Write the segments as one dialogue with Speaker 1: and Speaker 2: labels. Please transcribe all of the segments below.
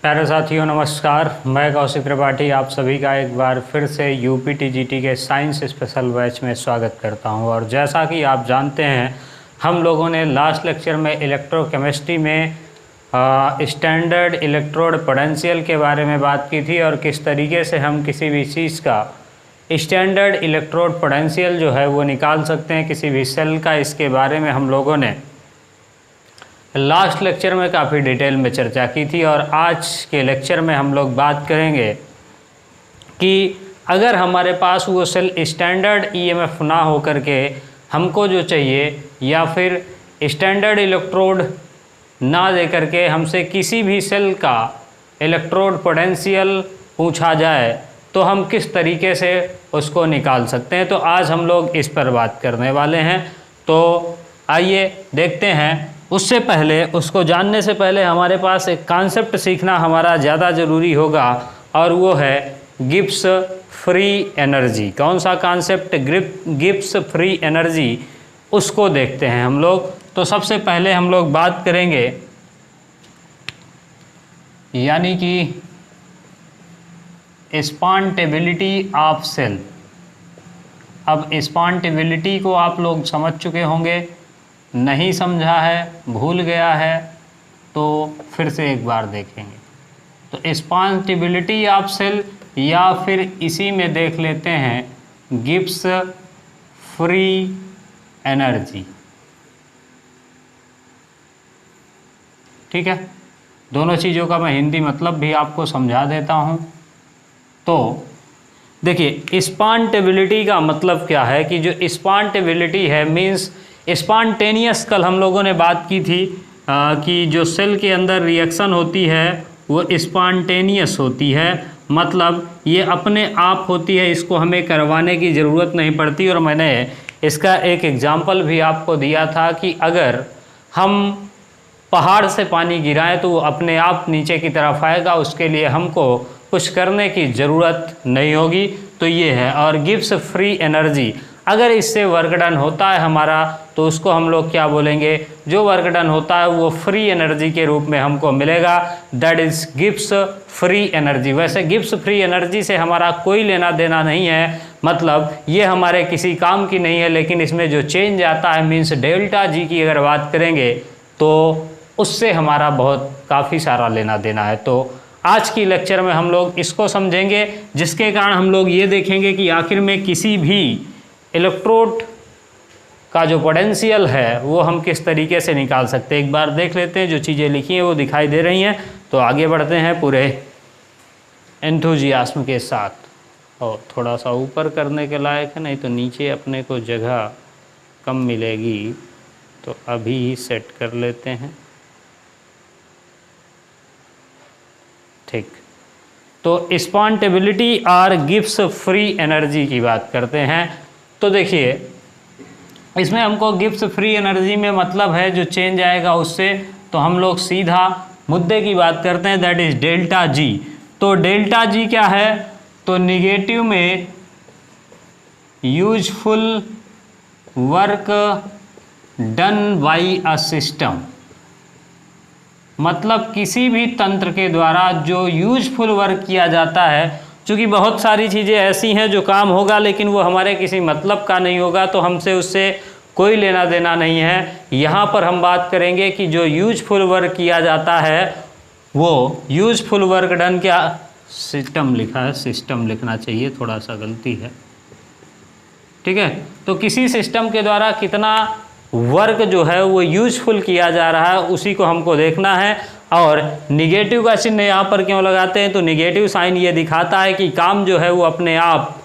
Speaker 1: प्यारे साथियों नमस्कार, मैं कौशिक त्रिपाठी आप सभी का एक बार फिर से यूपीटीजीटी के साइंस स्पेशल बैच में स्वागत करता हूं। और जैसा कि आप जानते हैं, हम लोगों ने लास्ट लेक्चर में इलेक्ट्रोकेमिस्ट्री में स्टैंडर्ड इलेक्ट्रोड पोटेंशियल के बारे में बात की थी और किस तरीके से हम किसी भी चीज़ का स्टैंडर्ड इलेक्ट्रोड पोटेंशियल जो है वो निकाल सकते हैं किसी भी सेल का। इसके बारे में हम लोगों ने लास्ट लेक्चर में काफ़ी डिटेल में चर्चा की थी और आज के लेक्चर में हम लोग बात करेंगे कि अगर हमारे पास वो सेल स्टैंडर्ड ईएमएफ ना हो करके हमको जो चाहिए या फिर स्टैंडर्ड इलेक्ट्रोड ना दे करके हमसे किसी भी सेल का इलेक्ट्रोड पोटेंशियल पूछा जाए तो हम किस तरीके से उसको निकाल सकते हैं। तो आज हम लोग इस पर बात करने वाले हैं। तो आइए देखते हैं। उससे पहले, उसको जानने से पहले हमारे पास एक कॉन्सेप्ट सीखना हमारा ज़्यादा ज़रूरी होगा और वो है गिब्स फ्री एनर्जी। कौन सा कॉन्सेप्ट? गिब्स फ्री एनर्जी, उसको देखते हैं हम लोग। तो सबसे पहले हम लोग बात करेंगे यानी कि स्पॉन्टेबिलिटी ऑफ सेल। अब स्पॉन्टेबिलिटी को आप लोग समझ चुके होंगे, नहीं समझा है, भूल गया है तो फिर से एक बार देखेंगे। तो स्पॉन्टेबिलिटी ऑफ सेल या फिर इसी में देख लेते हैं गिब्स फ्री एनर्जी। ठीक है, दोनों चीज़ों का मैं हिंदी मतलब भी आपको समझा देता हूँ। तो देखिए, स्पॉन्टेबिलिटी का मतलब क्या है कि जो स्पॉन्टेबिलिटी है मीन्स स्पॉन्टेनियस। कल हम लोगों ने बात की थी कि जो सेल के अंदर रिएक्शन होती है वो स्पॉन्टेनियस होती है, मतलब ये अपने आप होती है, इसको हमें करवाने की ज़रूरत नहीं पड़ती। और मैंने इसका एक एग्जाम्पल भी आपको दिया था कि अगर हम पहाड़ से पानी गिराएं तो वो अपने आप नीचे की तरफ आएगा, उसके लिए हमको कुछ करने की ज़रूरत नहीं होगी। तो ये है। और गिब्स फ्री एनर्जी, अगर इससे वर्क डन होता है हमारा तो उसको हम लोग क्या बोलेंगे? जो वर्क डन होता है वो फ्री एनर्जी के रूप में हमको मिलेगा, that is Gibbs free energy. वैसे गिब्स फ्री एनर्जी से हमारा कोई लेना देना नहीं है, मतलब ये हमारे किसी काम की नहीं है, लेकिन इसमें जो चेंज आता है मीन्स डेल्टा जी की अगर बात करेंगे तो उससे हमारा बहुत काफ़ी सारा लेना देना है। तो आज की लेक्चर में हम लोग इसको समझेंगे, जिसके कारण हम लोग ये देखेंगे कि आखिर में किसी भी इलेक्ट्रोड का जो पोटेंशियल है वो हम किस तरीके से निकाल सकते हैं। एक बार देख लेते हैं, जो चीज़ें लिखी हैं वो दिखाई दे रही हैं। तो आगे बढ़ते हैं पूरे एंथुजियास्म के साथ। और थोड़ा सा ऊपर करने के लायक है, नहीं तो नीचे अपने को जगह कम मिलेगी, तो अभी ही सेट कर लेते हैं। ठीक, तो स्पॉन्टेबिलिटी और गिब्स फ्री एनर्जी की बात करते हैं। तो देखिए, इसमें हमको गिब्स फ्री एनर्जी में मतलब है जो चेंज आएगा उससे, तो हम लोग सीधा मुद्दे की बात करते हैं, दैट इज डेल्टा जी। तो डेल्टा जी क्या है? तो निगेटिव में useful work done by a system, मतलब किसी भी तंत्र के द्वारा जो यूजफुल वर्क किया जाता है। चूँकि बहुत सारी चीज़ें ऐसी हैं जो काम होगा लेकिन वो हमारे किसी मतलब का नहीं होगा, तो हमसे उससे कोई लेना देना नहीं है। यहाँ पर हम बात करेंगे कि जो यूजफुल वर्क किया जाता है वो यूजफुल वर्क डन, क्या सिस्टम लिखा है, सिस्टम लिखना चाहिए, थोड़ा सा गलती है। ठीक है, तो किसी सिस्टम के द्वारा कितना वर्क जो है वो यूजफुल किया जा रहा है उसी को हमको देखना है। और निगेटिव का चिन्ह यहाँ पर क्यों लगाते हैं? तो निगेटिव साइन ये दिखाता है कि काम जो है वो अपने आप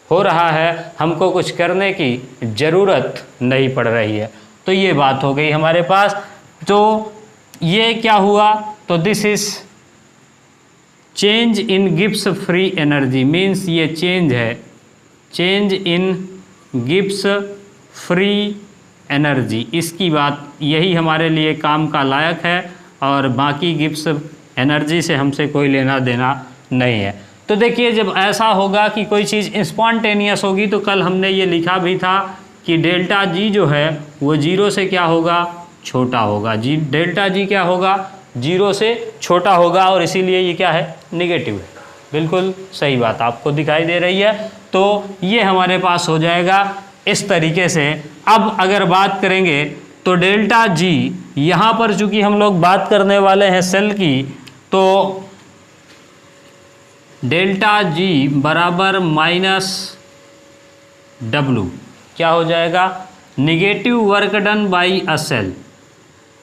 Speaker 1: हो रहा है, हमको कुछ करने की ज़रूरत नहीं पड़ रही है। तो ये बात हो गई हमारे पास। तो ये क्या हुआ? तो this is change in Gibbs free energy, means ये चेंज है, change in Gibbs free energy. इसकी बात, यही हमारे लिए काम का लायक है और बाकी गिब्स एनर्जी से हमसे कोई लेना देना नहीं है। तो देखिए, जब ऐसा होगा कि कोई चीज़ स्पॉन्टेनियस होगी तो कल हमने ये लिखा भी था कि डेल्टा जी जो है वो जीरो से क्या होगा? छोटा होगा। जी डेल्टा जी क्या होगा? जीरो से छोटा होगा और इसीलिए ये क्या है, निगेटिव है। बिल्कुल सही बात आपको दिखाई दे रही है। तो ये हमारे पास हो जाएगा इस तरीके से। अब अगर बात करेंगे तो डेल्टा जी, यहाँ पर चूंकि हम लोग बात करने वाले हैं सेल की, तो डेल्टा जी बराबर माइनस डब्लू क्या हो जाएगा, negative work done by a cell.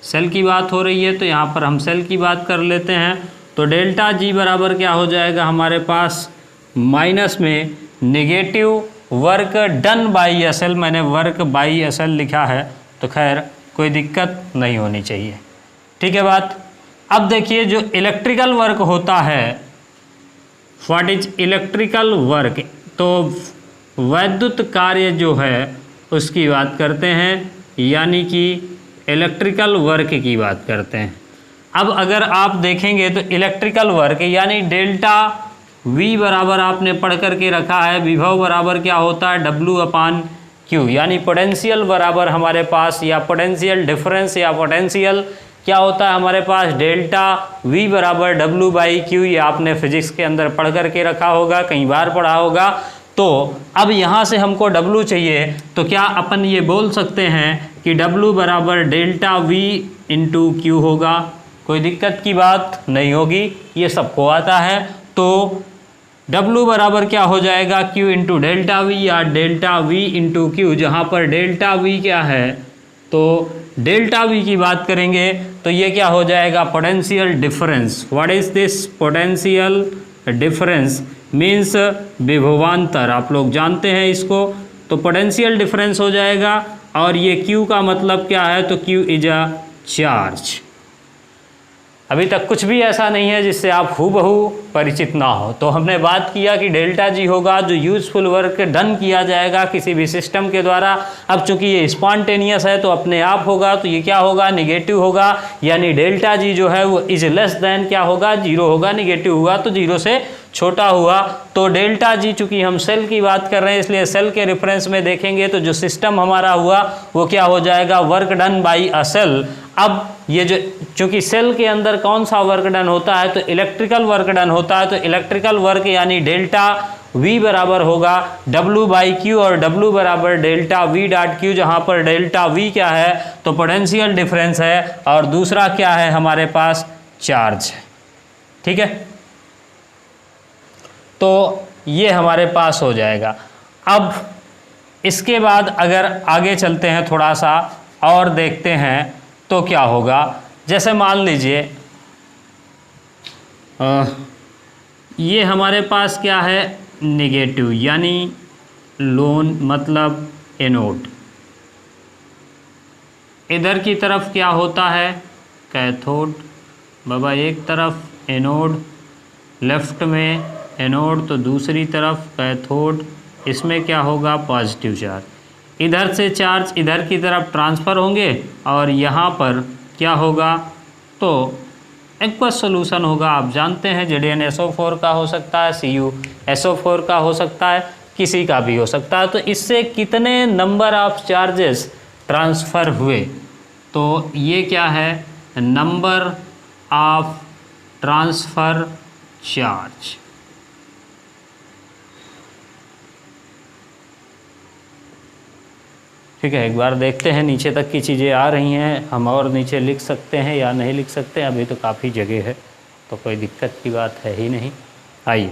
Speaker 1: Cell की बात हो रही है तो यहाँ पर हम सेल की बात कर लेते हैं। तो डेल्टा जी बराबर क्या हो जाएगा हमारे पास, माइनस में negative work done by a cell. मैंने वर्क बाई अ सेल लिखा है तो खैर कोई दिक्कत नहीं होनी चाहिए, ठीक है बात। अब देखिए जो इलेक्ट्रिकल वर्क होता है, व्हाट इज इलेक्ट्रिकल वर्क, तो वैद्युत कार्य जो है उसकी बात करते हैं, यानी कि इलेक्ट्रिकल वर्क की बात करते हैं। अब अगर आप देखेंगे तो इलेक्ट्रिकल वर्क यानी डेल्टा V बराबर आपने पढ़ करके रखा है, विभव बराबर क्या होता है, W/Q, यानी पोटेंशियल बराबर हमारे पास, या पोटेंशियल डिफरेंस या पोटेंशियल क्या होता है हमारे पास, डेल्टा V बराबर W/Q। ये आपने फिजिक्स के अंदर पढ़ करके रखा होगा, कई बार पढ़ा होगा। तो अब यहाँ से हमको W चाहिए, तो क्या अपन ये बोल सकते हैं कि W बराबर डेल्टा V इंटू Q होगा, कोई दिक्कत की बात नहीं होगी, ये सबको आता है। तो W बराबर क्या हो जाएगा, Q इंटू डेल्टा V या डेल्टा V इंटू Q, जहाँ पर डेल्टा V क्या है, तो डेल्टा V की बात करेंगे तो ये क्या हो जाएगा, potential difference. What is this, potential difference means विभवांतर, आप लोग जानते हैं इसको। तो पोटेंशियल डिफरेंस हो जाएगा, और ये Q का मतलब क्या है, तो Q इज अ चार्ज। अभी तक कुछ भी ऐसा नहीं है जिससे आप हूबहू परिचित ना हो। तो हमने बात किया कि डेल्टा जी होगा जो यूजफुल वर्क डन किया जाएगा किसी भी सिस्टम के द्वारा। अब चूंकि ये स्पॉन्टेनियस है तो अपने आप होगा, तो ये क्या होगा, निगेटिव होगा, यानी डेल्टा जी जो है वो इज लेस देन क्या होगा, जीरो होगा, निगेटिव हुआ तो जीरो से छोटा हुआ। तो डेल्टा जी चूंकि हम सेल की बात कर रहे हैं इसलिए सेल के रेफरेंस में देखेंगे तो जो सिस्टम हमारा हुआ वो क्या हो जाएगा, work done by a cell. अब ये जो चूंकि सेल के अंदर कौन सा वर्क डन होता है, तो इलेक्ट्रिकल वर्क डन होता है, तो इलेक्ट्रिकल वर्क यानी डेल्टा V बराबर होगा W/Q, और W बराबर डेल्टा V.Q, जहाँ पर डेल्टा V क्या है, तो पोटेंशियल डिफरेंस है, और दूसरा क्या है हमारे पास, चार्ज है, ठीक है। तो ये हमारे पास हो जाएगा। अब इसके बाद अगर आगे चलते हैं थोड़ा सा और देखते हैं तो क्या होगा, जैसे मान लीजिए ये हमारे पास क्या है, नेगेटिव, यानी लोन मतलब एनोड, इधर की तरफ क्या होता है, कैथोड, बाबा एक तरफ एनोड, लेफ्ट में एनोड तो दूसरी तरफ कैथोड, इसमें क्या होगा, पॉजिटिव चार्ज, इधर से चार्ज इधर की तरफ ट्रांसफ़र होंगे, और यहाँ पर क्या होगा, तो एक्वस सॉल्यूशन होगा। आप जानते हैं ZnSO4 का हो सकता है, CuSO4 का हो सकता है, किसी का भी हो सकता है। तो इससे कितने नंबर ऑफ चार्जेस ट्रांसफ़र हुए, तो ये क्या है, नंबर ऑफ ट्रांसफ़र चार्ज। ठीक है, एक बार देखते हैं नीचे तक की चीज़ें आ रही हैं, हम और नीचे लिख सकते हैं या नहीं लिख सकते, अभी तो काफ़ी जगह है तो कोई दिक्कत की बात है ही नहीं। आइए,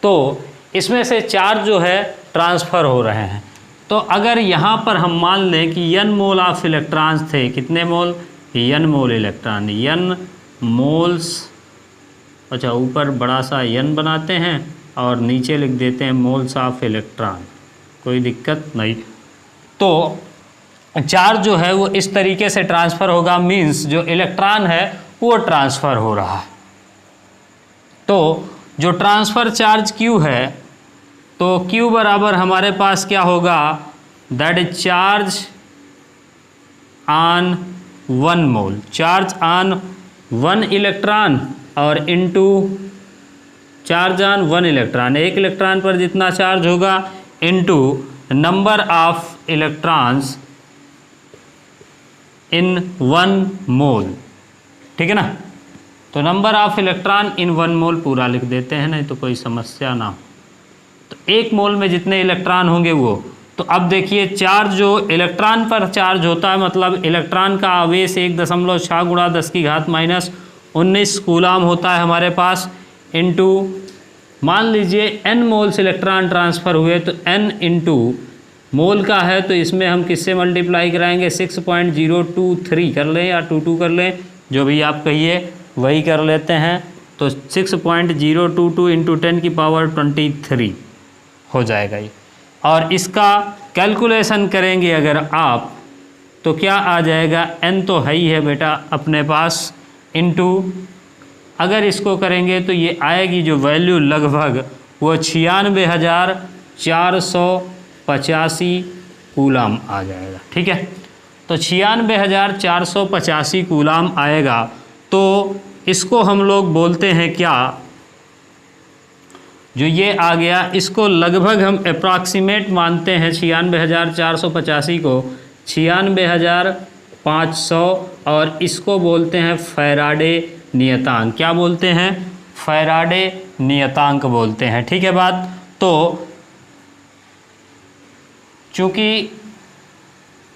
Speaker 1: तो इसमें से चार्ज जो है ट्रांसफ़र हो रहे हैं। तो अगर यहाँ पर हम मान लें कि n मोल ऑफ इलेक्ट्रॉन्स थे, कितने मोल, n मोल इलेक्ट्रॉन, n मोल्स, अच्छा ऊपर बड़ा सा n बनाते हैं और नीचे लिख देते हैं मोल्स ऑफ इलेक्ट्रॉन, कोई दिक्कत नहीं। तो चार्ज जो है वो इस तरीके से ट्रांसफ़र होगा, मींस जो इलेक्ट्रॉन है वो ट्रांसफ़र हो रहा है। तो जो ट्रांसफ़र चार्ज Q है, तो Q बराबर हमारे पास क्या होगा, that is charge on 1 mole, charge on 1 electron, और इनटू चार्ज ऑन 1 इलेक्ट्रॉन, एक इलेक्ट्रॉन पर जितना चार्ज होगा, into number of electrons in 1 मोल, ठीक है ना। तो नंबर ऑफ इलेक्ट्रॉन इन 1 मोल पूरा लिख देते हैं, नहीं तो कोई समस्या ना हो। तो 1 मोल में जितने इलेक्ट्रॉन होंगे वो, तो अब देखिए चार्ज जो इलेक्ट्रॉन पर चार्ज होता है, मतलब इलेक्ट्रॉन का आवेश 1.6 गुणा 10⁻⁻19 कूलाम होता है हमारे पास, इनटू मान लीजिए n मोल्स इलेक्ट्रॉन ट्रांसफ़र हुए, तो n इंटू मोल का है तो इसमें हम किससे मल्टीप्लाई कराएंगे, 6.023 कर लें या 22 कर लें, जो भी आप कहिए वही कर लेते हैं। तो 6.022 इंटू 10⁻23 हो जाएगा ये। और इसका कैलकुलेशन करेंगे अगर आप, तो क्या आ जाएगा, n तो है ही है बेटा अपने पास, इंटू अगर इसको करेंगे तो ये आएगी जो वैल्यू लगभग वो 96,485 कूलाम आ जाएगा। ठीक है, तो 96,485 कूलाम आएगा। तो इसको हम लोग बोलते हैं क्या, जो ये आ गया इसको लगभग हम अप्रॉक्सीमेट मानते हैं 96,485 को 96,500, और इसको बोलते हैं फैराडे नियतांक। क्या बोलते हैं, फैराडे नियतांक बोलते हैं। ठीक है बात। तो चूंकि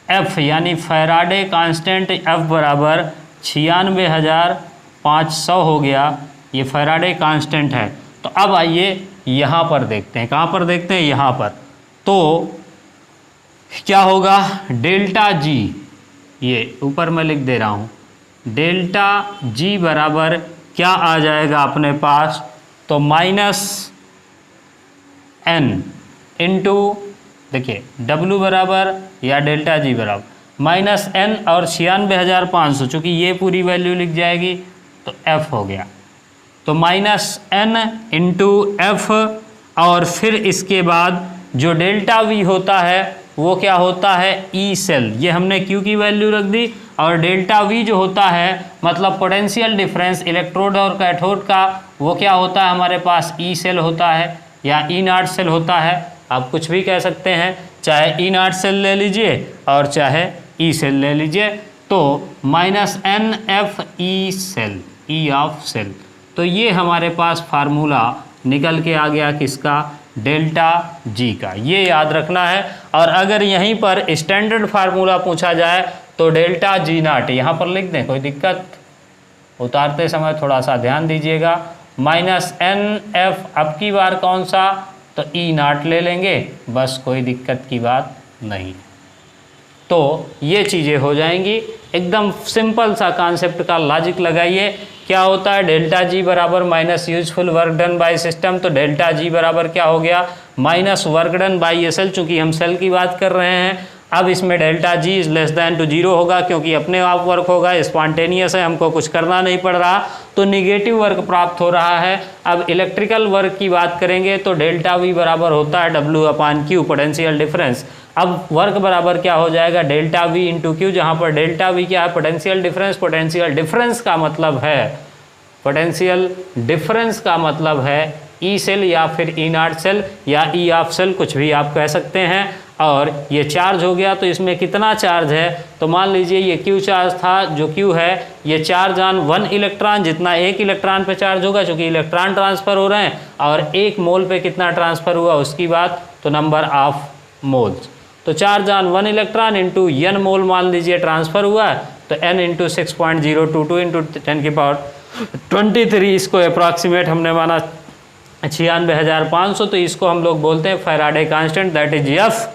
Speaker 1: F यानी फैराडे कांस्टेंट F बराबर 96,500 हो गया, ये फैराडे कांस्टेंट है। तो अब आइए यहाँ पर देखते हैं, कहाँ पर देखते हैं, यहाँ पर। तो क्या होगा, डेल्टा जी, ये ऊपर मैं लिख दे रहा हूँ, डेल्टा जी बराबर क्या आ जाएगा अपने पास, तो -n इंटू, देखिए W बराबर या डेल्टा जी बराबर -n और 96,500, चूँकि ये पूरी वैल्यू लिख जाएगी तो F हो गया, तो -n इंटू F, और फिर इसके बाद जो डेल्टा V होता है वो क्या होता है, ई सेल, ये हमने Q की वैल्यू रख दी, और डेल्टा V जो होता है मतलब पोटेंशियल डिफरेंस इलेक्ट्रोड और कैथोड का, वो क्या होता है हमारे पास, ई सेल होता है या ई नॉट सेल होता है, आप कुछ भी कह सकते हैं, चाहे ई नॉट सेल ले लीजिए और चाहे ई सेल ले लीजिए। तो -NF E cell, E of cell, तो ये हमारे पास फार्मूला निकल के आ गया किसका, डेल्टा जी का, ये याद रखना है। और अगर यहीं पर स्टैंडर्ड फार्मूला पूछा जाए तो डेल्टा जी नॉट यहाँ पर लिख दें, कोई दिक्कत, उतारते समय थोड़ा सा ध्यान दीजिएगा, -NF अब की बार कौन सा, तो ई नॉट ले लेंगे, बस कोई दिक्कत की बात नहीं। तो ये चीज़ें हो जाएंगी, एकदम सिंपल सा कॉन्सेप्ट का लॉजिक लगाइए। क्या होता है, डेल्टा जी बराबर minus useful work done by system, तो डेल्टा जी बराबर क्या हो गया, minus work done by a cell, चूँकि हम सेल की बात कर रहे हैं। अब इसमें delta G is less than to 0 होगा, क्योंकि अपने आप वर्क होगा, स्पॉन्टेनियस है, हमको कुछ करना नहीं पड़ रहा, तो निगेटिव वर्क प्राप्त हो रहा है। अब इलेक्ट्रिकल वर्क की बात करेंगे तो डेल्टा वी बराबर होता है W/Q, पोटेंशियल डिफरेंस। अब वर्क बराबर क्या हो जाएगा, डेल्टा वी इंटू क्यू, जहाँ पर डेल्टा वी क्या है, पोटेंशियल डिफरेंस, पोटेंशियल डिफरेंस का मतलब है, पोटेंशियल डिफरेंस का मतलब है ई सेल या फिर ई नॉट सेल या ई ऑफ सेल, कुछ भी आप कह सकते हैं। और ये चार्ज हो गया, तो इसमें कितना चार्ज है, तो मान लीजिए ये क्यू चार्ज था, जो क्यू है ये चार्ज ऑन 1 इलेक्ट्रॉन, जितना 1 इलेक्ट्रॉन पे चार्ज होगा, क्योंकि इलेक्ट्रॉन ट्रांसफ़र हो रहे हैं, और 1 मोल पे कितना ट्रांसफ़र हुआ उसकी बात, तो नंबर ऑफ मोल्स। तो charge on 1 electron into n मोल मान लीजिए ट्रांसफ़र हुआ है, तो n इंटू 6.022 इंटू 10⁻23, इसको अप्रॉक्सीमेट हमने माना 96,500, तो इसको हम लोग बोलते हैं Faraday constant, that is F।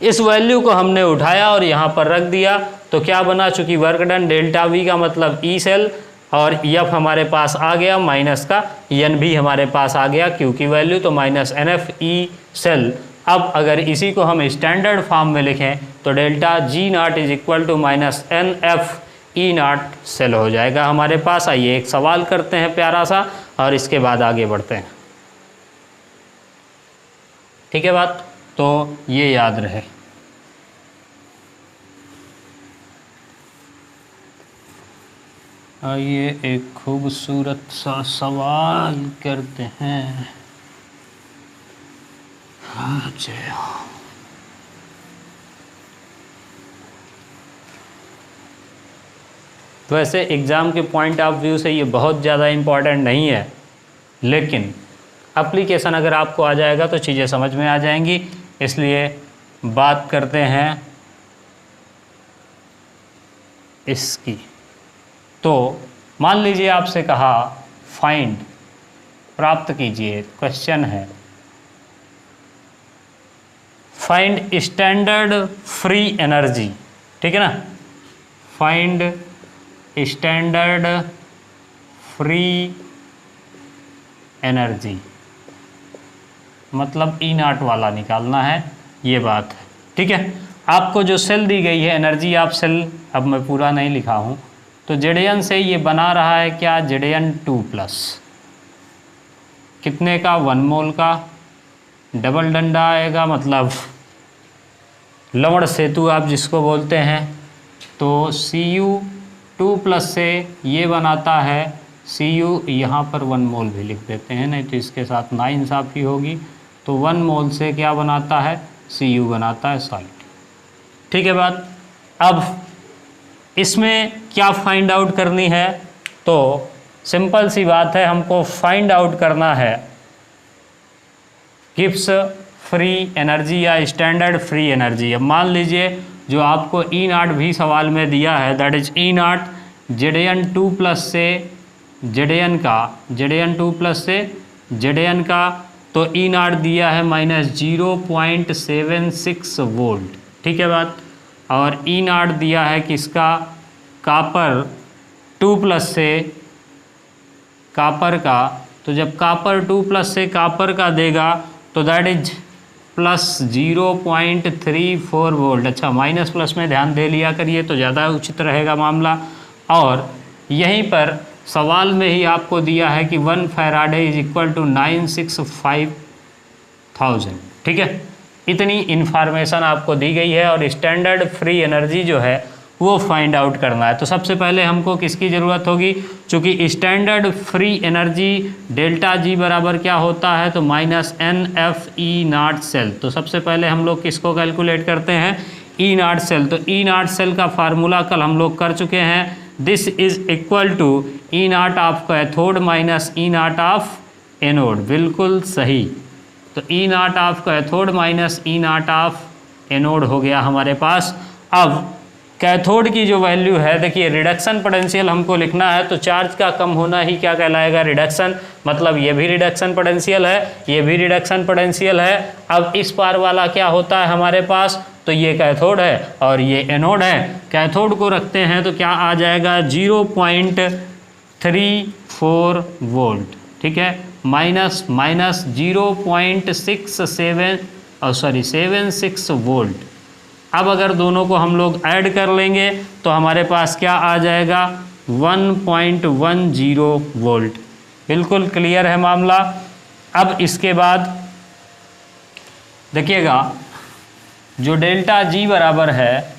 Speaker 1: इस वैल्यू को हमने उठाया और यहाँ पर रख दिया, तो क्या बना, चूँकि वर्क डन डेल्टा V का मतलब ई सेल, और F हमारे पास आ गया, माइनस का n भी हमारे पास आ गया Q की वैल्यू, तो -NF ई सेल। अब अगर इसी को हम स्टैंडर्ड फॉर्म में लिखें तो delta G not is equal to -NF E not cell हो जाएगा हमारे पास। आइए एक सवाल करते हैं प्यारा सा, और इसके बाद आगे बढ़ते हैं। ठीक है बात, तो ये याद रहे। आइए एक खूबसूरत सा सवाल करते हैं। अच्छा, तो वैसे एग्ज़ाम के पॉइंट ऑफ व्यू से ये बहुत ज़्यादा इम्पॉर्टेंट नहीं है, लेकिन एप्लीकेशन अगर आपको आ जाएगा तो चीज़ें समझ में आ जाएंगी। इसलिए बात करते हैं इसकी। तो मान लीजिए आपसे कहा फाइंड, प्राप्त कीजिए, क्वेश्चन है फाइंड स्टैंडर्ड फ्री एनर्जी, ठीक है ना, फाइंड स्टैंडर्ड फ्री एनर्जी, मतलब E0 वाला निकालना है, ये बात है, ठीक है। आपको जो सेल दी गई है एनर्जी, आप सेल, अब मैं पूरा नहीं लिखा हूँ, तो Zn से ये बना रहा है क्या, Zn2+, कितने का, 1 मोल का, डबल डंडा आएगा, मतलब लवण सेतु आप जिसको बोलते हैं। तो Cu2+ से ये बनाता है Cu, यहाँ पर 1 मोल भी लिख देते हैं, नहीं तो इसके साथ नाइंसाफ़ी होगी। तो 1 मोल से क्या बनाता है, Cu बनाता है सॉलिड, ठीक है बात। अब इसमें क्या फाइंड आउट करनी है, तो सिंपल सी बात है, हमको फाइंड आउट करना है गिब्स फ्री एनर्जी या स्टैंडर्ड फ्री एनर्जी। अब मान लीजिए जो आपको E0 भी सवाल में दिया है, दैट इज E0 Zn2+ से Zn का, Zn2+ से Zn का, तो E0 दिया है -0.76 वोल्ट, ठीक है बात। और E0 दिया है किसका, कॉपर 2+ से कॉपर का, तो जब कॉपर 2+ से कॉपर का देगा तो दैट इज +0.34 वोल्ट। अच्छा, माइनस प्लस में ध्यान दे लिया करिए तो ज़्यादा उचित रहेगा मामला। और यहीं पर सवाल में ही आपको दिया है कि 1 फैराडे इज इक्वल टू 965,000, ठीक है। इतनी इन्फॉर्मेशन आपको दी गई है और स्टैंडर्ड फ्री एनर्जी जो है वो फाइंड आउट करना है। तो सबसे पहले हमको किसकी ज़रूरत होगी, चूँकि standard free energy delta G बराबर क्या होता है, तो -NF/E0 सेल। तो सबसे पहले हम लोग किसको कैलकुलेट करते हैं, E0 सेल। तो E0 सेल का फार्मूला कल हम लोग कर चुके हैं, this is equal to E0 of cathode minus E0 of anode, बिल्कुल सही। तो E0 of cathode minus E0 of anode हो गया हमारे पास। अब कैथोड की जो वैल्यू है, देखिए रिडक्शन पोटेंशियल हमको लिखना है, तो चार्ज का कम होना ही क्या कहलाएगा, रिडक्शन, मतलब ये भी रिडक्शन पोटेंशियल है, ये भी रिडक्शन पोटेंशियल है। अब इस पार वाला क्या होता है हमारे पास, तो ये कैथोड है और ये एनोड है। कैथोड को रखते हैं तो क्या आ जाएगा 0.34 वोल्ट, ठीक है, माइनस 0.76 वोल्ट। अब अगर दोनों को हम लोग ऐड कर लेंगे तो हमारे पास क्या आ जाएगा 1.10 वोल्ट। बिल्कुल क्लियर है मामला। अब इसके बाद देखिएगा जो डेल्टा जी बराबर है,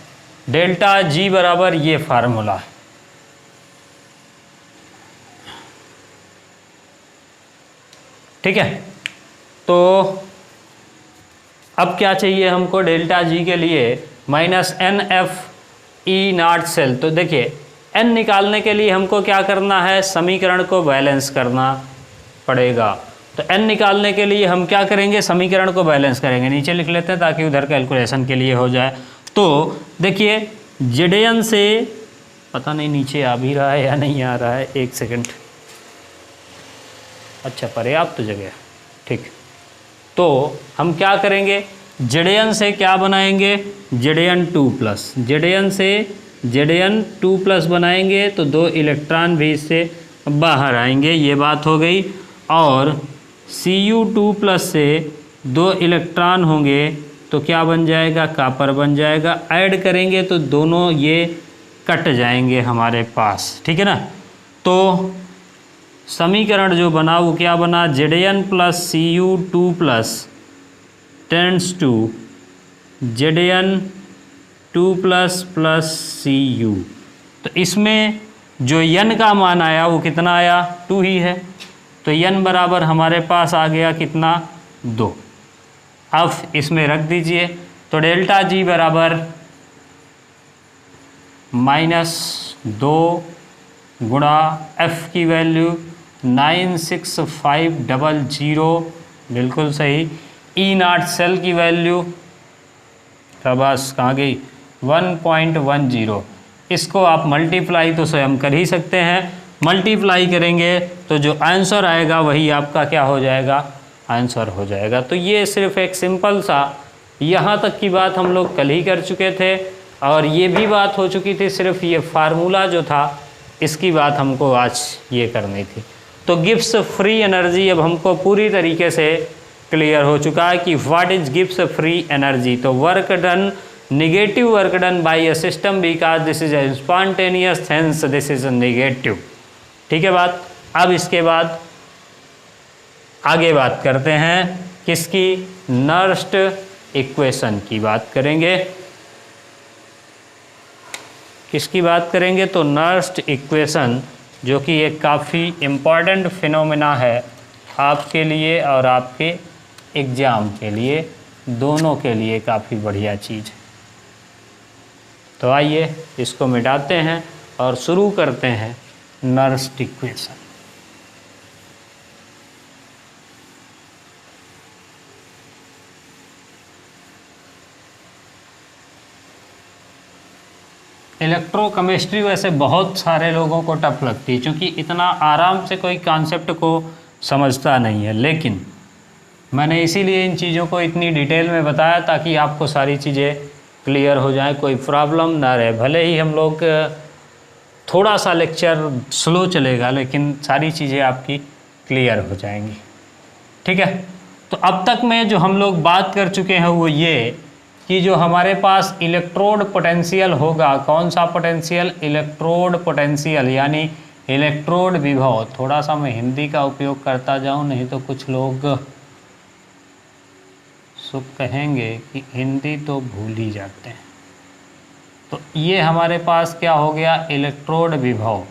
Speaker 1: डेल्टा जी बराबर ये फार्मूला है, ठीक है। तो अब क्या चाहिए हमको, डेल्टा जी के लिए -NF/E0 सेल। तो देखिए n निकालने के लिए हमको क्या करना है, समीकरण को बैलेंस करना पड़ेगा। तो n निकालने के लिए हम क्या करेंगे, समीकरण को बैलेंस करेंगे। नीचे लिख लेते हैं ताकि उधर कैलकुलेशन के लिए हो जाए। तो देखिए Zn से, पता नहीं नीचे आ भी रहा है या नहीं आ रहा है, एक सेकंड, अच्छा पर्याप्त तो जगह, ठीक। तो हम क्या करेंगे, Zn से क्या बनाएंगे, Zn2+, Zn से Zn2+ बनाएंगे तो 2 इलेक्ट्रॉन भी इससे बाहर आएंगे, ये बात हो गई। और Cu2+ से 2 इलेक्ट्रॉन होंगे तो क्या बन जाएगा, कॉपर बन जाएगा। ऐड करेंगे तो दोनों ये कट जाएंगे हमारे पास, ठीक है ना। तो समीकरण जो बना वो क्या बना, Zn + Cu2+ tends to Zn2+ Cu। तो इसमें जो n का मान आया वो कितना आया, 2 ही है। तो n बराबर हमारे पास आ गया कितना, 2। अब इसमें रख दीजिए, तो डेल्टा जी बराबर -2 गुणा F की वैल्यू 96500, बिल्कुल सही। ई नॉट सेल की वैल्यू बस कहाँ गई, 1.10। इसको आप मल्टीप्लाई तो स्वयं कर ही सकते हैं, मल्टीप्लाई करेंगे तो जो आंसर आएगा वही आपका क्या हो जाएगा, आंसर हो जाएगा। तो ये सिर्फ एक सिंपल सा, यहाँ तक की बात हम लोग कल ही कर चुके थे और ये भी बात हो चुकी थी, सिर्फ ये फार्मूला जो था इसकी बात हमको आज ये करनी थी। तो गिब्स फ्री एनर्जी अब हमको पूरी तरीके से क्लियर हो चुका है कि what is Gibbs free energy. तो work done, negative work done by a system because this is a spontaneous, hence this is a negative. ठीक है बात। अब इसके बाद आगे बात करते हैं किसकी, नर्स्ट इक्वेशन की बात करेंगे। किसकी बात करेंगे, तो नर्स्ट इक्वेशन, जो कि एक काफ़ी इम्पॉर्टेंट फिनोमेना है आपके लिए और आपके एग्ज़ाम के लिए, दोनों के लिए काफ़ी बढ़िया चीज़ है। तो आइए इसको मिटाते हैं और शुरू करते हैं नर्स्ट इक्वेशन। इलेक्ट्रोकेमिस्ट्री वैसे बहुत सारे लोगों को टफ लगती है क्योंकि इतना आराम से कोई कॉन्सेप्ट को समझता नहीं है, लेकिन मैंने इसीलिए इन चीज़ों को इतनी डिटेल में बताया ताकि आपको सारी चीज़ें क्लियर हो जाए, कोई प्रॉब्लम ना रहे। भले ही हम लोग थोड़ा सा लेक्चर स्लो चलेगा लेकिन सारी चीज़ें आपकी क्लियर हो जाएंगी। ठीक है। तो अब तक में जो हम लोग बात कर चुके हैं वो ये कि जो हमारे पास इलेक्ट्रोड पोटेंशियल होगा, कौन सा पोटेंशियल, इलेक्ट्रोड पोटेंशियल यानी इलेक्ट्रोड विभव। थोड़ा सा मैं हिंदी का उपयोग करता जाऊं, नहीं तो कुछ लोग सुख कहेंगे कि हिंदी तो भूल ही जाते हैं। तो ये हमारे पास क्या हो गया, इलेक्ट्रोड विभव।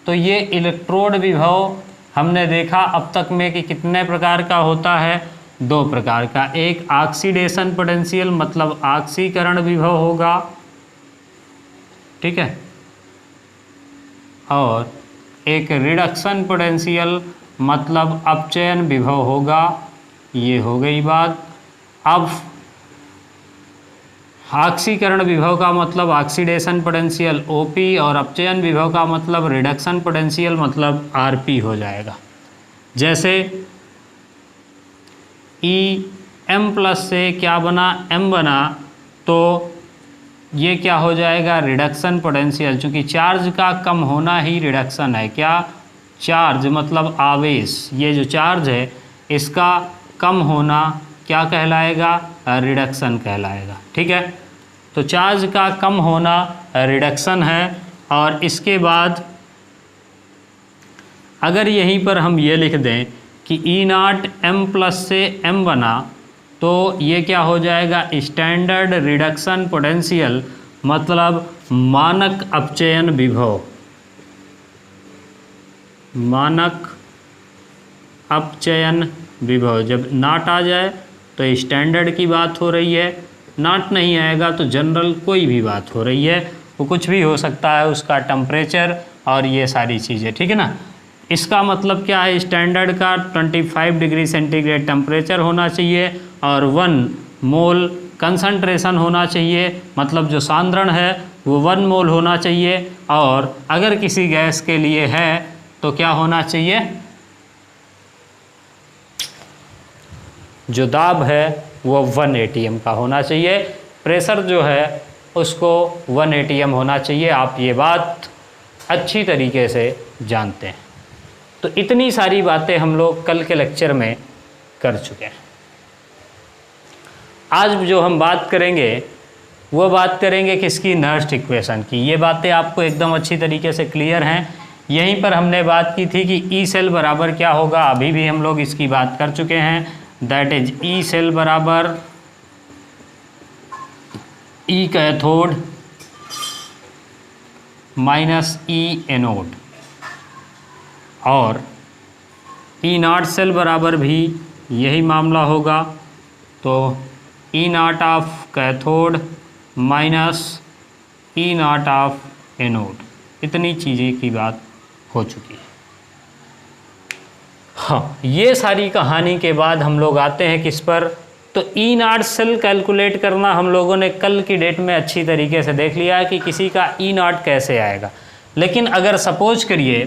Speaker 1: तो ये इलेक्ट्रोड विभव हमने देखा अब तक में कि कितने प्रकार का होता है, दो प्रकार का। एक ऑक्सीडेशन पोटेंशियल मतलब ऑक्सीकरण विभव होगा, ठीक है, और एक रिडक्शन पोटेंशियल मतलब अपचयन विभव होगा। ये हो गई बात। अब ऑक्सीकरण विभव का मतलब ऑक्सीडेशन पोटेंशियल ओपी और अपचयन विभव का मतलब रिडक्शन पोटेंशियल मतलब आरपी हो जाएगा। जैसे ई एम प्लस से क्या बना, एम बना, तो ये क्या हो जाएगा, रिडक्शन पोटेंशियल। चूँकि चार्ज का कम होना ही रिडक्शन है। क्या, चार्ज मतलब आवेश, ये जो चार्ज है इसका कम होना क्या कहलाएगा, रिडक्शन कहलाएगा। ठीक है। तो चार्ज का कम होना रिडक्शन है। और इसके बाद अगर यहीं पर हम ये लिख दें कि ई नॉट एम प्लस से एम बना, तो ये क्या हो जाएगा, स्टैंडर्ड रिडक्शन पोटेंशियल मतलब मानक अपचयन विभव। मानक अपचयन विभव, जब नॉट आ जाए तो स्टैंडर्ड की बात हो रही है, नॉट नहीं आएगा तो जनरल कोई भी बात हो रही है, वो कुछ भी हो सकता है, उसका टेम्परेचर और ये सारी चीज़ें। ठीक है ना। इसका मतलब क्या है, स्टैंडर्ड का 25 डिग्री सेंटीग्रेड टेम्परेचर होना चाहिए और 1 मोल कंसंट्रेशन होना चाहिए, मतलब जो सांद्रण है वो 1 मोल होना चाहिए। और अगर किसी गैस के लिए है तो क्या होना चाहिए, जो दाब है वो 1 atm का होना चाहिए, प्रेशर जो है उसको 1 atm होना चाहिए। आप ये बात अच्छी तरीके से जानते हैं। तो इतनी सारी बातें हम लोग कल के लेक्चर में कर चुके हैं। आज जो हम बात करेंगे वो बात करेंगे किसकी, नर्स्ट इक्वेशन की। ये बातें आपको एकदम अच्छी तरीके से क्लियर हैं। यहीं पर हमने बात की थी कि ई सेल बराबर क्या होगा, अभी भी हम लोग इसकी बात कर चुके हैं। दैट इज ई सेल बराबर ई कैथोड माइनस ई एनोड, और ई नॉट सेल बराबर भी यही मामला होगा। तो E naught of cathode minus E naught of anode, इतनी चीज़ें की बात हो चुकी है। हाँ, ये सारी कहानी के बाद हम लोग आते हैं किस पर, तो ई नॉट सेल कैलकुलेट करना हम लोगों ने कल की डेट में अच्छी तरीके से देख लिया है कि किसी का ई नॉट कैसे आएगा। लेकिन अगर सपोज करिए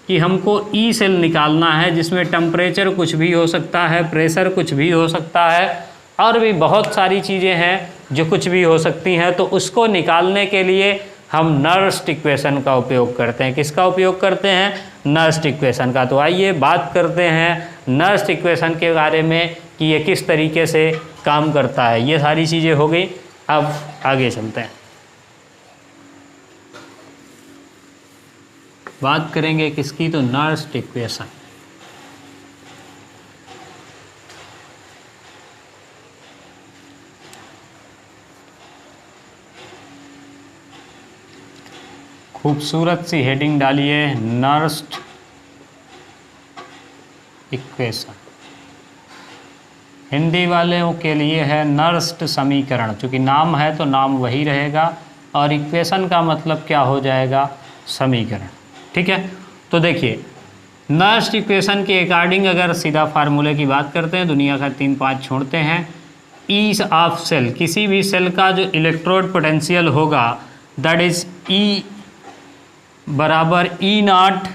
Speaker 1: कि हमको ई सेल निकालना है जिसमें टेम्परेचर कुछ भी हो सकता है, प्रेशर कुछ भी हो सकता है, और भी बहुत सारी चीज़ें हैं जो कुछ भी हो सकती हैं, तो उसको निकालने के लिए हम नर्स्ट इक्वेशन का उपयोग करते हैं। किसका उपयोग करते हैं? नर्स्ट इक्वेशन का। तो आइए बात करते हैं नर्स्ट इक्वेशन के बारे में कि ये किस तरीके से काम करता है। ये सारी चीज़ें हो गई, अब आगे चलते हैं, बात करेंगे किसकी, तो नर्स्ट इक्वेशन। खूबसूरत सी हेडिंग डालिए, नर्स्ट इक्वेशन। हिंदी वालों के लिए है नर्स्ट समीकरण, चूँकि नाम है तो नाम वही रहेगा, और इक्वेशन का मतलब क्या हो जाएगा? समीकरण। ठीक है, तो देखिए नर्स्ट इक्वेशन के अकॉर्डिंग अगर सीधा फार्मूले की बात करते हैं, दुनिया का 3-5 छोड़ते हैं, ई ऑफ सेल, किसी भी सेल का जो इलेक्ट्रोड पोटेंशियल होगा दैट इज ई बराबर E naught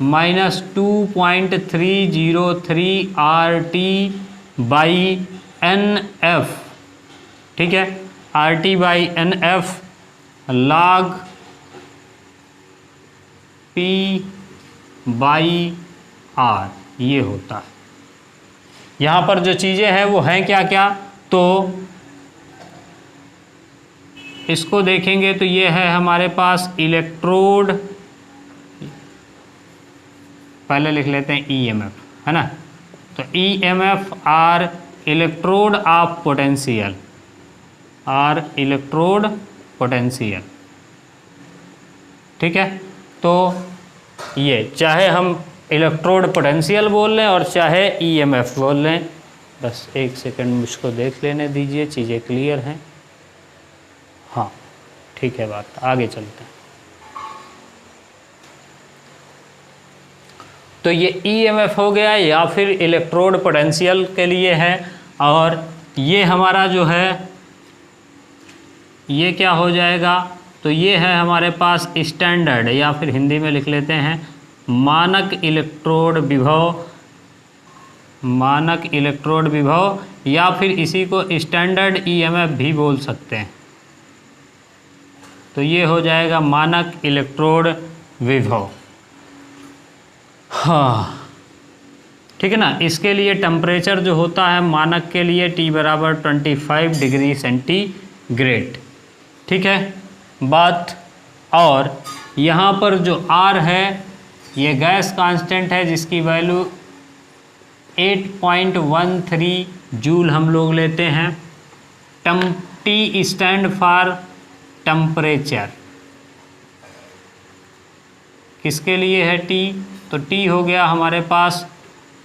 Speaker 1: minus 2.303 RT by NF। ठीक है, RT by NF log P by R, ये होता है। यहाँ पर जो चीज़ें हैं वो हैं क्या क्या, तो इसको देखेंगे तो ये है हमारे पास इलेक्ट्रोड, पहले लिख लेते हैं EMF, है ना, तो EMF or electrode of potential, or electrode potential. ठीक है, तो ये चाहे हम इलेक्ट्रोड पोटेंशियल बोल लें और चाहे EMF बोल लें, बस एक सेकंड मुझको देख लेने दीजिए, चीज़ें क्लियर हैं। हाँ ठीक है, बात आगे चलते हैं। तो ये EMF हो गया या फिर इलेक्ट्रोड पोटेंशियल के लिए है, और ये हमारा जो है ये क्या हो जाएगा, तो ये है हमारे पास स्टैंडर्ड, या फिर हिंदी में लिख लेते हैं मानक इलेक्ट्रोड विभव, मानक इलेक्ट्रोड विभव, या फिर इसी को स्टैंडर्ड EMF भी बोल सकते हैं। तो ये हो जाएगा मानक इलेक्ट्रोड विभव। हाँ ठीक है ना, इसके लिए टेम्परेचर जो होता है मानक के लिए T बराबर 25 डिग्री सेंटीग्रेड। ठीक है बात, और यहाँ पर जो R है ये गैस कांस्टेंट है जिसकी वैल्यू 8.13 जूल हम लोग लेते हैं। T स्टैंड फॉर टेम्परेचर, किसके लिए है T, तो T हो गया हमारे पास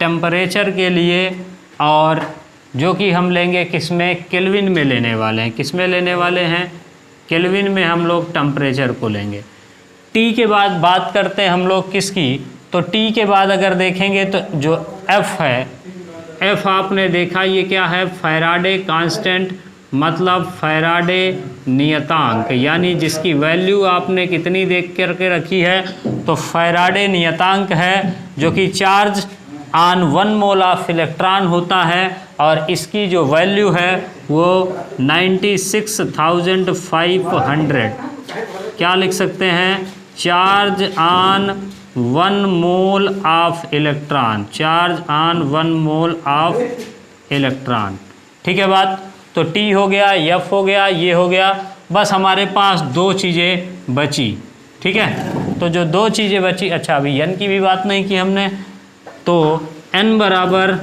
Speaker 1: टेम्परेचर के लिए, और जो कि हम लेंगे किस में, केल्विन में लेने वाले हैं। किस में लेने वाले हैं, केल्विन में हम लोग टेम्परेचर को लेंगे। T के बाद बात करते हैं हम लोग किसकी, तो T के बाद अगर देखेंगे तो जो F है, F आपने देखा ये क्या है, फैराडे कांस्टेंट, मतलब फैराडे नियतांक, यानी जिसकी वैल्यू आपने कितनी देख करके रखी है, तो फैराडे नियतांक है जो कि charge on 1 mole of electron होता है, और इसकी जो वैल्यू है वो 96,500, क्या लिख सकते हैं, charge on 1 mole of electron, charge on 1 mole of electron. ठीक है बात, तो T हो गया, F हो गया, ये हो गया, बस हमारे पास 2 चीज़ें बची। ठीक है, तो जो 2 चीज़ें बची, अच्छा अभी N की भी बात नहीं की हमने, तो N बराबर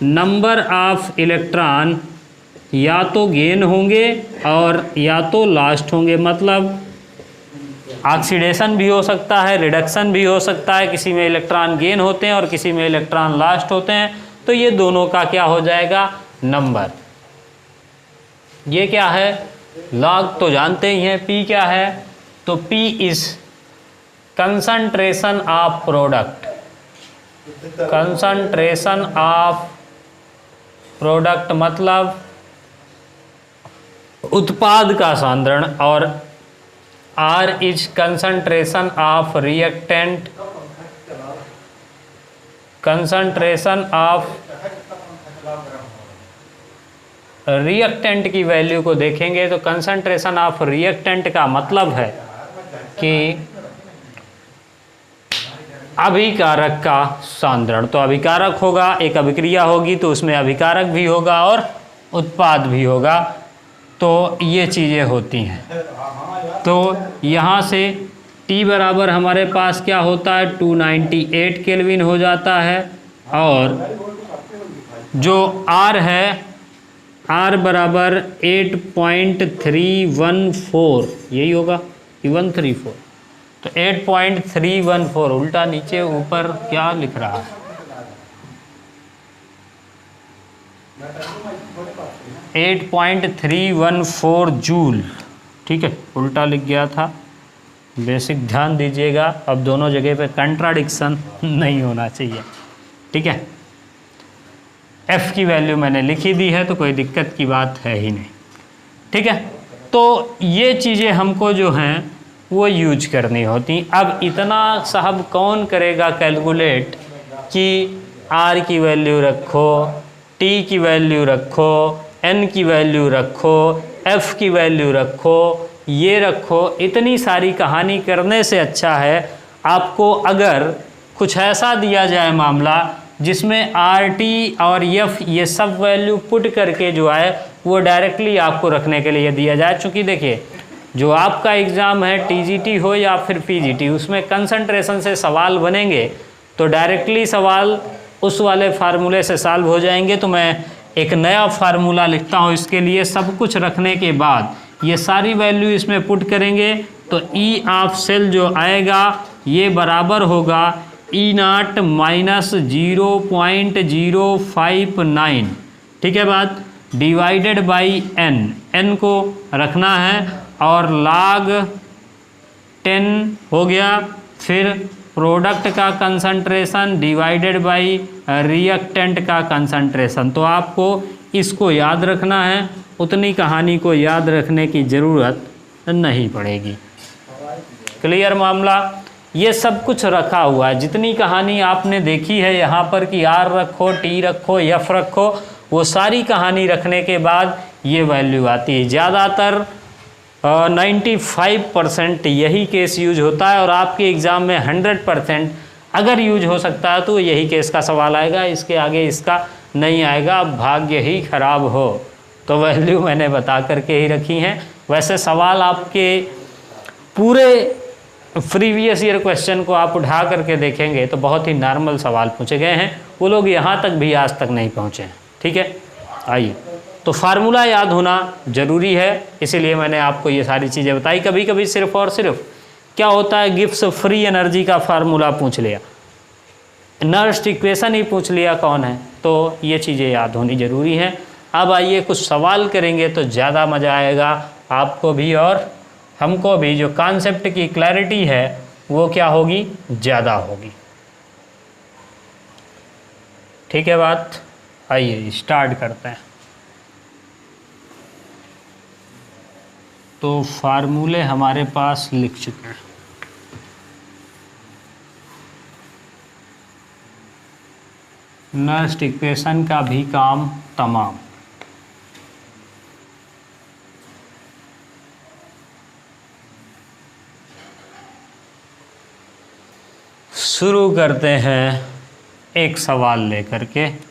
Speaker 1: नंबर ऑफ इलेक्ट्रॉन या तो गेन होंगे और या तो लास्ट होंगे, मतलब ऑक्सीडेशन भी हो सकता है, रिडक्शन भी हो सकता है, किसी में इलेक्ट्रॉन गेन होते हैं और किसी में इलेक्ट्रॉन लास्ट होते हैं, तो ये दोनों का क्या हो जाएगा, नंबर। ये क्या है, लॉग तो जानते ही हैं, P क्या है, तो P is concentration of product, concentration of product मतलब उत्पाद का सांद्रण, और R is concentration of reactant, concentration of reactant की वैल्यू को देखेंगे तो कंसंट्रेशन ऑफ रिएक्टेंट का मतलब है कि अभिकारक का सांद्रण। तो अभिकारक होगा, एक अभिक्रिया होगी तो उसमें अभिकारक भी होगा और उत्पाद भी होगा, तो ये चीज़ें होती हैं। तो यहाँ से T बराबर हमारे पास क्या होता है 298 केल्विन हो जाता है, और जो R है R बराबर 8.314, यही होगा कि 134, तो 8.314 उल्टा नीचे ऊपर क्या लिख रहा है 8.314 जूल, ठीक है, उल्टा लिख गया था। बेसिक ध्यान दीजिएगा, अब दोनों जगह पे कंट्राडिक्शन नहीं होना चाहिए, ठीक है। F की वैल्यू मैंने लिखी दी है तो कोई दिक्कत की बात है ही नहीं, ठीक है। तो ये चीज़ें हमको जो हैं वो यूज करनी होती। अब इतना साहब कौन करेगा कैलकुलेट कि R की वैल्यू रखो, T की वैल्यू रखो, N की वैल्यू रखो, F की वैल्यू रखो, ये रखो। इतनी सारी कहानी करने से अच्छा है आपको अगर कुछ ऐसा दिया जाए मामला जिसमें RT और F ये सब वैल्यू पुट करके जो है वो डायरेक्टली आपको रखने के लिए दिया जाए। चूँकि देखिए जो आपका एग्ज़ाम है TGT हो या फिर PGT, उसमें कंसंट्रेशन से सवाल बनेंगे तो डायरेक्टली सवाल उस वाले फार्मूले से सॉल्व हो जाएंगे। तो मैं एक नया फार्मूला लिखता हूँ इसके लिए। सब कुछ रखने के बाद ये सारी वैल्यू इसमें पुट करेंगे तो E ऑफ सेल जो आएगा ये बराबर होगा E0 माइनस 0.059, ठीक है बात, डिवाइडेड बाई N को रखना है और log 10 हो गया, फिर प्रोडक्ट का कंसंट्रेशन डिवाइडेड बाई रिएक्टेंट का कंसंट्रेशन। तो आपको इसको याद रखना है, उतनी कहानी को याद रखने की ज़रूरत नहीं पड़ेगी। क्लियर मामला? ये सब कुछ रखा हुआ है। जितनी कहानी आपने देखी है यहाँ पर कि R रखो, T रखो, F रखो, वो सारी कहानी रखने के बाद ये वैल्यू आती है। ज़्यादातर 95% यही केस यूज होता है और आपके एग्ज़ाम में 100% अगर यूज हो सकता है तो यही केस का सवाल आएगा, इसके आगे इसका नहीं आएगा। भाग्य ही खराब हो तो वैल्यू मैंने बता करके ही रखी हैं। वैसे सवाल आपके पूरे प्रीवियस ईयर क्वेश्चन को आप उठा करके देखेंगे तो बहुत ही नॉर्मल सवाल पूछे गए हैं, वो लोग यहाँ तक भी आज तक नहीं पहुँचे हैं, ठीक है। आइए, तो फार्मूला याद होना ज़रूरी है, इसीलिए मैंने आपको ये सारी चीज़ें बताई। कभी कभी सिर्फ और सिर्फ क्या होता है, गिब्स फ्री एनर्जी का फार्मूला पूछ लिया, नर्स्ट इक्वेशन ही पूछ लिया कौन है, तो ये चीज़ें याद होनी ज़रूरी हैं। अब आइए कुछ सवाल करेंगे तो ज़्यादा मज़ा आएगा आपको भी और हमको भी। जो कॉन्सेप्ट की क्लैरिटी है वो क्या होगी, ज़्यादा होगी, ठीक है बात। आइए स्टार्ट करते हैं। तो फार्मूले हमारे पास लिख चुके हैं। नर्स्ट इक्वेशन का भी काम तमाम। शुरू करते हैं एक सवाल लेकर के।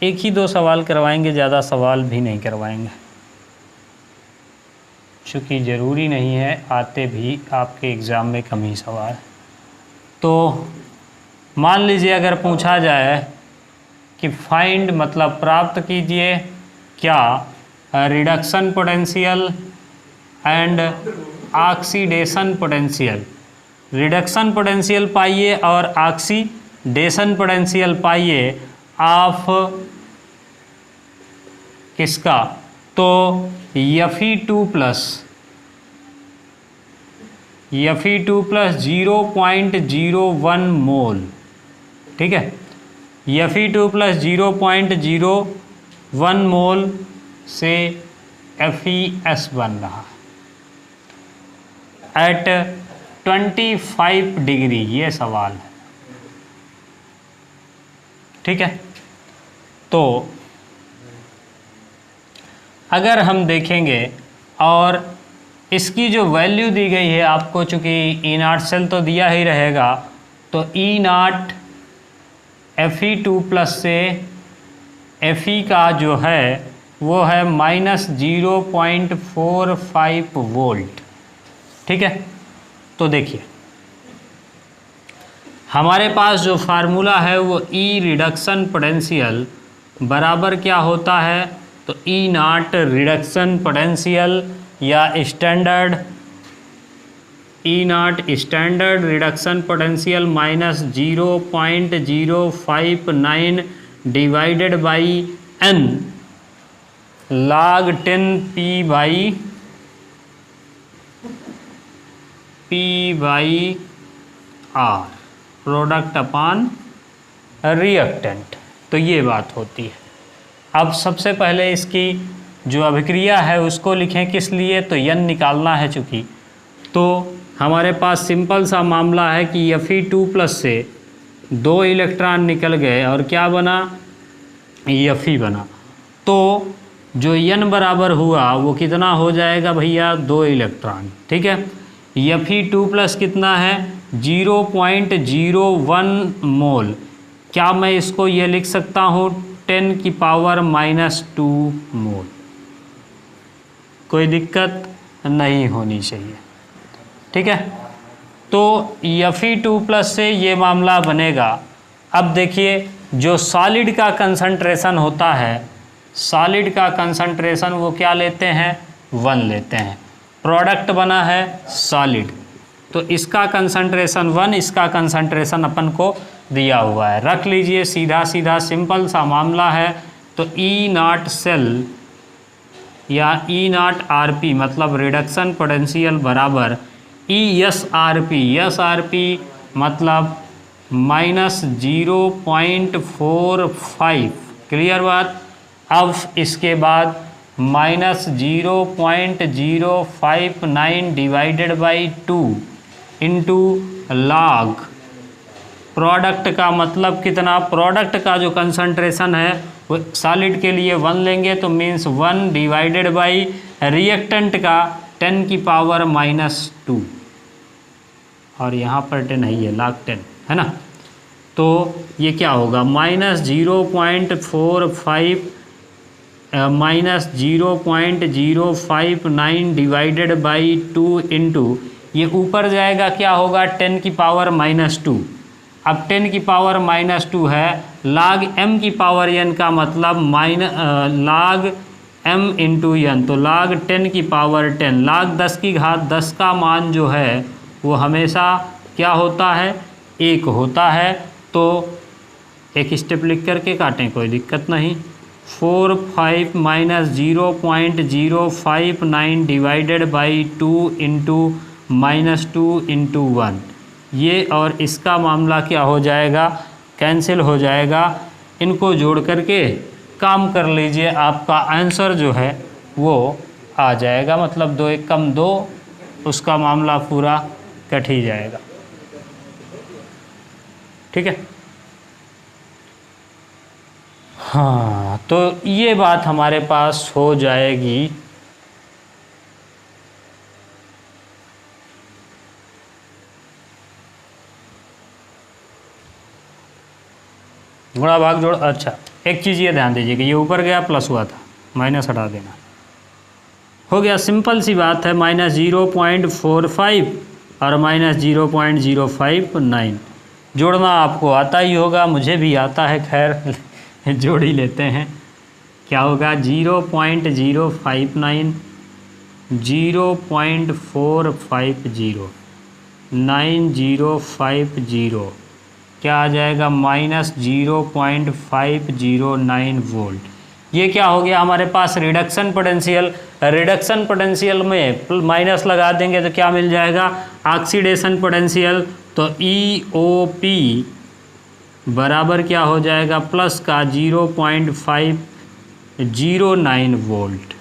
Speaker 1: एक ही दो सवाल करवाएंगे, ज़्यादा सवाल भी नहीं करवाएंगे, चूँकि ज़रूरी नहीं है आते भी आपके एग्ज़ाम में कम ही सवाल। तो मान लीजिए अगर पूछा जाए कि फाइंड मतलब प्राप्त कीजिए क्या reduction potential and oxidation potential, reduction potential पाइए और ऑक्सीडेशन पोटेंशियल पाइए ऑफ किसका, तो Fe2 प्लस Fe2 प्लस 0.01 मोल, ठीक है। Fe2 प्लस 0.01 मोल से FeS बन रहा एट 25 डिग्री, ये सवाल है, ठीक है। तो अगर हम देखेंगे और इसकी जो वैल्यू दी गई है आपको, चूँकि E0 सेल तो दिया ही रहेगा, तो E0 Fe2 प्लस से Fe का जो है वो है -0.45 वोल्ट, ठीक है। तो देखिए हमारे पास जो फार्मूला है वो E रिडक्शन पोटेंशियल बराबर क्या होता है, तो E0 रिडक्शन पोटेंशियल या standard E0 standard reduction potential minus 0.059 divided by n log 10 P by R product upon reactant. तो ये बात होती है। अब सबसे पहले इसकी जो अभिक्रिया है उसको लिखें, किस लिए, तो n निकालना है चूँकि। तो हमारे पास सिंपल सा मामला है कि Fe2 प्लस से 2 इलेक्ट्रॉन निकल गए और क्या बना, Fe बना। तो जो n बराबर हुआ वो कितना हो जाएगा भैया, 2 इलेक्ट्रॉन, ठीक है। Fe2 प्लस कितना है, 0.01 मोल। क्या मैं इसको ये लिख सकता हूँ 10 की पावर -2 मोल, कोई दिक्कत नहीं होनी चाहिए, ठीक है। तो Fe2 प्लस से ये मामला बनेगा। अब देखिए जो सॉलिड का कंसंट्रेशन होता है, सॉलिड का कंसंट्रेशन वो क्या लेते हैं, 1 लेते हैं। प्रोडक्ट बना है सॉलिड, तो इसका कंसंट्रेशन 1, इसका कंसंट्रेशन अपन को दिया हुआ है, रख लीजिए। सीधा सीधा सिंपल सा मामला है। तो E0 सेल या E0 RP मतलब रिडक्शन पोटेंशियल बराबर ESRP, SRP मतलब -0.45, क्लियर बात। अब इसके बाद -0.059 divided by 2 into log product का मतलब कितना, प्रोडक्ट का जो कंसंट्रेशन है वो सॉलिड के लिए 1 लेंगे तो मीन्स 1 डिवाइडेड बाई रिएक्टेंट का 10 की पावर -2, और यहाँ पर 10 है, ये log 10 है ना। तो ये क्या होगा, -0.59 डिवाइडेड बाई 2 इंटू, ये ऊपर जाएगा क्या होगा, 10 की पावर -2। अब 10 की पावर -2 है, log m की पावर n का मतलब log m इंटू n, तो log 10 की पावर 10, log 10 की घात 10 का मान जो है वो हमेशा क्या होता है, 1 होता है। तो एक स्टेप लिख करके काटें, कोई दिक्कत नहीं। 45 -0.059 डिवाइडेड बाई 2 इंटू -2 इंटू 1, ये और इसका मामला क्या हो जाएगा, कैंसिल हो जाएगा। इनको जोड़ करके काम कर लीजिए, आपका आंसर जो है वो आ जाएगा, मतलब 2 1 कम 2, उसका मामला पूरा कट ही जाएगा, ठीक है। हाँ, तो ये बात हमारे पास हो जाएगी। गुणा भाग जोड़, अच्छा एक चीज़ ये ध्यान दीजिए कि ये ऊपर गया प्लस हुआ था, माइनस हटा देना, हो गया। सिंपल सी बात है, -0.45 और -0.059 जोड़ना आपको आता ही होगा, मुझे भी आता है, खैर जोड़ ही लेते हैं। क्या होगा, 0.059 0.450 9050, क्या आ जाएगा, -0.509 वोल्ट। ये क्या हो गया हमारे पास, रिडक्शन पोटेंशियल। रिडक्शन पोटेंशियल में माइनस लगा देंगे तो क्या मिल जाएगा, ऑक्सीडेशन पोटेंशियल, तो EOP बराबर क्या हो जाएगा, प्लस का 0.509 वोल्ट।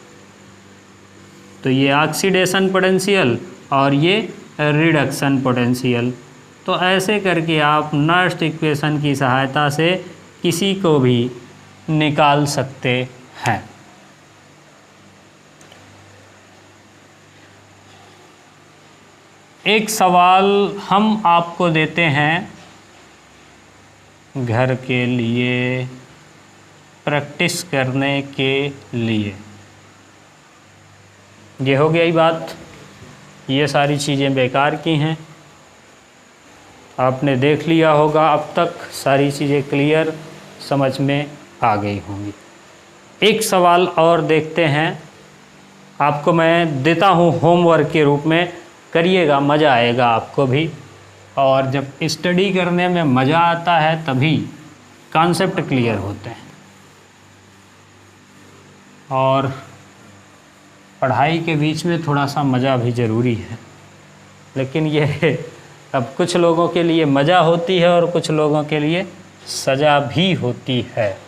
Speaker 1: तो ये ऑक्सीडेशन पोटेंशियल और ये रिडक्शन पोटेंशियल। तो ऐसे करके आप नर्स्ट इक्वेशन की सहायता से किसी को भी निकाल सकते हैं। एक सवाल हम आपको देते हैं घर के लिए, प्रैक्टिस करने के लिए। ये हो गई बात, ये सारी चीज़ें बेकार की हैं, आपने देख लिया होगा अब तक, सारी चीज़ें क्लियर समझ में आ गई होंगी। एक सवाल और देखते हैं, आपको मैं देता हूँ होमवर्क के रूप में, करिएगा, मज़ा आएगा आपको भी। और जब स्टडी करने में मज़ा आता है तभी कॉन्सेप्ट क्लियर होते हैं। और पढ़ाई के बीच में थोड़ा सा मज़ा भी ज़रूरी है, लेकिन ये अब कुछ लोगों के लिए मज़ा होती है और कुछ लोगों के लिए सज़ा भी होती है।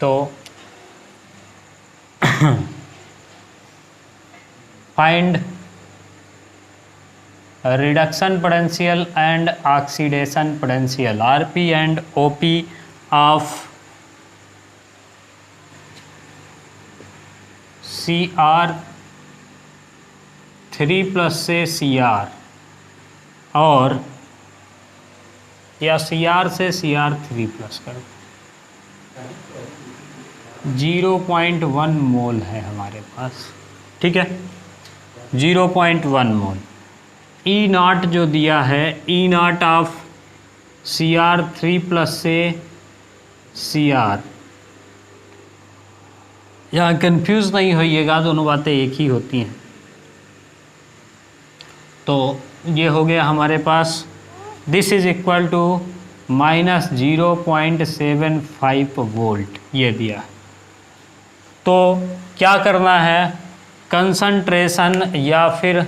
Speaker 1: तो find reduction potential and oxidation potential, RP and OP of CR3+ से CR, और या CR से CR3+ कर 0.1 मोल है हमारे पास, ठीक है, 0.1 मोल। E0 जो दिया है, E0 ऑफ CR3+ से CR, यहाँ कंफ्यूज नहीं होइएगा, दोनों बातें एक ही होती हैं। तो ये हो गया हमारे पास, this is equal to -0.75 volt, ये दिया। तो क्या करना है, कंसंट्रेशन या फिर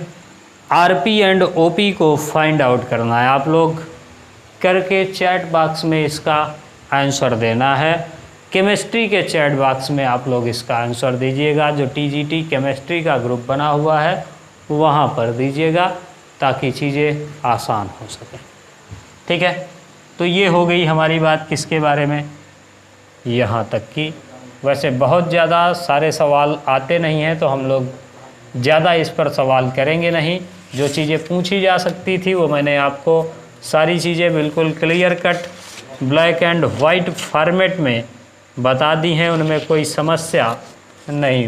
Speaker 1: RP एंड OP को फाइंड आउट करना है। आप लोग करके चैट बॉक्स में इसका आंसर देना है। केमिस्ट्री के चैट बॉक्स में आप लोग इसका आंसर दीजिएगा, जो TGT केमिस्ट्री का ग्रुप बना हुआ है वहाँ पर दीजिएगा, ताकि चीज़ें आसान हो सके, ठीक है। तो ये हो गई हमारी बात किसके बारे में, यहाँ तक की। वैसे बहुत ज़्यादा सारे सवाल आते नहीं हैं, तो हम लोग ज़्यादा इस पर सवाल करेंगे नहीं। जो चीज़ें पूछी जा सकती थी वो मैंने आपको सारी चीज़ें बिल्कुल clear cut black and white format में बता दी हैं, उनमें कोई समस्या नहीं हो।